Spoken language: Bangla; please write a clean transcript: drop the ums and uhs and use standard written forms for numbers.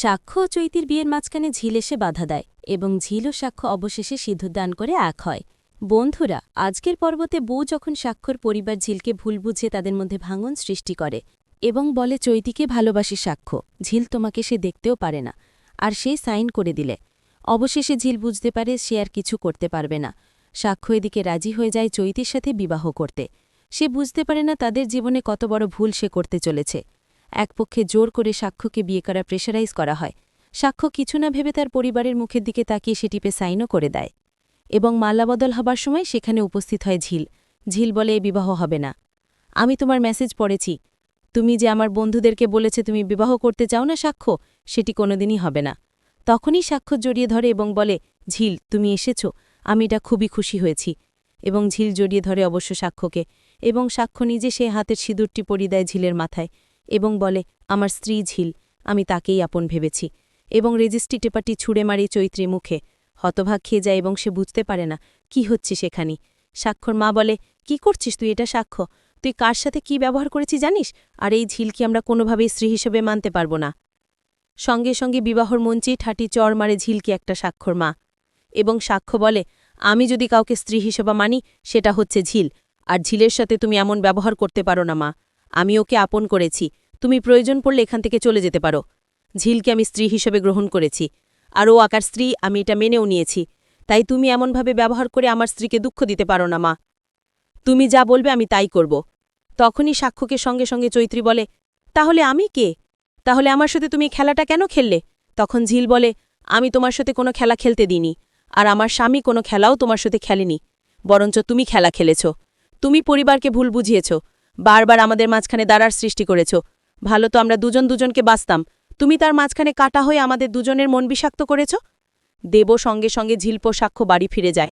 সাক্ষ্য ও চৈতির বিয়ের মাঝখানে ঝিল এসে বাধা দেয় এবং ঝিল ও সাক্ষ্য অবশেষে সিদ্ধদান করে এক হয়। বন্ধুরা, আজকের পর্বতে বউ যখন সাক্ষ্যর পরিবার ঝিলকে ভুল বুঝে তাদের মধ্যে ভাঙন সৃষ্টি করে এবং বলে চৈতিকে ভালোবাসি সাক্ষ্য, ঝিল তোমাকে সে দেখতেও পারে না, আর সে সাইন করে দিলে। অবশেষে ঝিল বুঝতে পারে সে আর কিছু করতে পারবে না। সাক্ষ্য এদিকে রাজি হয়ে যায় চৈতির সাথে বিবাহ করতে। সে বুঝতে পারে না তাদের জীবনে কত বড় ভুল সে করতে চলেছে। একপক্ষে জোর করে সাক্ষ্যকে বিয়ে করা প্রেশারাইজ করা হয়। সাক্ষ্য কিছু না ভেবে তার পরিবারের মুখের দিকে তাকিয়ে সে টিপে সাইনও করে দেয় এবং মাল্লাবদল হবার সময় সেখানে উপস্থিত হয় ঝিল। ঝিল বলে এ বিবাহ হবে না। আমি তোমার মেসেজ পড়েছি, তুমি যে আমার বন্ধুদেরকে বলেছে তুমি বিবাহ করতে চাও না সাক্ষ্য, সেটি কোনোদিনই হবে না। তখনই সাক্ষ্য জড়িয়ে ধরে এবং বলে, ঝিল তুমি এসেছ, আমি এটা খুবই খুশি হয়েছি। এবং ঝিল জড়িয়ে ধরে অবশ্য সাক্ষ্যকে, এবং সাক্ষ্য নিজে সে হাতের সিঁদুরটি পরিয়ে দেয় ঝিলের মাথায় এবং বলে, আমার স্ত্রী ঝিল, আমি তাকেই আপন ভেবেছি। এবং রেজিস্ট্রি টেপাটি ছুঁড়ে মারি চৈত্রী মুখে। হতভাগ খেয়ে যায় এবং সে বুঝতে পারে না কি হচ্ছে সেখানে। সাক্ষ্যর মা বলে, কি করছিস তুই এটা সাক্ষ্য? তুই কার সাথে কি ব্যবহার করেছি জানিস? আর এই ঝিলকে আমরা কোনোভাবেই স্ত্রী হিসেবে মানতে পারব না। সঙ্গে সঙ্গে বিবাহর মঞ্চে ঠাটি চড় মারে ঝিলকে একটা সাক্ষ্যর মা। এবং সাক্ষ্য বলে, আমি যদি কাউকে স্ত্রী হিসেবে মানি সেটা হচ্ছে ঝিল, আর ঝিলের সাথে তুমি এমন ব্যবহার করতে পারো না মা। আমি ওকে আপন করেছি, তুমি প্রয়োজন পড়লে এখান থেকে চলে যেতে পারো। ঝিলকে আমি স্ত্রী হিসেবে গ্রহণ করেছি, আর ও আকার স্ত্রী, আমি এটা মেনেও নিয়েছি। তাই তুমি এমনভাবে ব্যবহার করে আমার স্ত্রীকে দুঃখ দিতে পারো না মা। তুমি যা বলবে আমি তাই করব। তখনই সাক্ষ্যকে সঙ্গে সঙ্গে চৈত্রী বলে, তাহলে আমি কে? তাহলে আমার সাথে তুমি খেলাটা কেন খেললে? তখন ঝিল বলে, আমি তোমার সাথে কোনো খেলা খেলতে দিইনি, আর আমার স্বামী কোনো খেলাও তোমার সাথে খেলেনি, বরঞ্চ তুমি খেলা খেলেছ। তুমি পরিবারকে ভুল বুঝিয়েছ, বারবার আমাদের মাঝখানে দাঁড়ার সৃষ্টি করেছ। ভালো তো আমরা দুজন দুজনকে বাঁচতাম, তুমি তার মাঝখানে কাটা হয়ে আমাদের দুজনের মন বিষাক্ত করেছ। দেব সঙ্গে সঙ্গে ঝিলপ সাক্ষ্য বাড়ি ফিরে যায়।